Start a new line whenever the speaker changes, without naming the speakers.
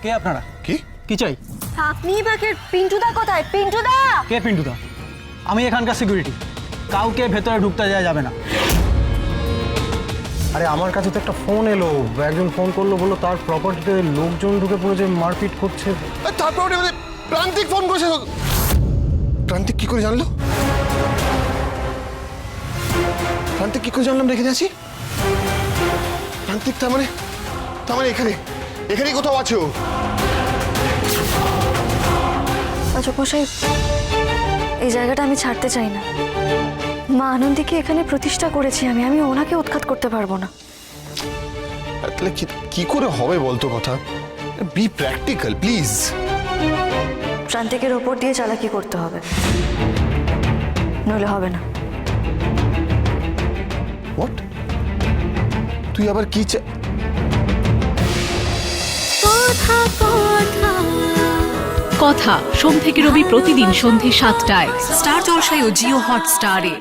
কে আপনারা?
কি
কি চাই?
আপনিই বা কে? পিন্টুদা কোথায়? পিন্টুদা!
কে পিন্টুদা? আমি এখানকার সিকিউরিটি, কাউকে ভেতরে ঢুকতে দেওয়া যাবে না।
আরে আমার কাছে তো একটা ফোন এলো, একজন ফোন করলো, বললো তার প্রপার্টিতে লোকজন ঢুকে পড়েছে, মারপিট করছে।
তারপর প্রান্তিক ফোন করেছে। প্রান্তিক কি করে জানলো? প্রান্তিক কি করে জানলাম রেখে যাচ্ছি? প্রান্তিক তার মানে এখানেই কোথাও আছে ও।
অশোক মশাই, এই জায়গাটা আমি ছাড়তে চাই না। মা আনন্দীকে এখানে প্রতিষ্ঠা করেছি আমি ওনাকে উৎখাত করতে পারবো না।
তাহলে কি করে হবে বলতো? কথা বি প্র্যাকটিক্যাল প্লিজ।
প্রান্তিকের ওপর দিয়ে চালাকি করতে হবে, নইলে হবে না।
হোয়াট? তুই আবার কি
কথা সোম থেকে রবি প্রতিদিন সন্ধ্যে ৭টায় স্টার জলসায় ও জিও হটস্টারে।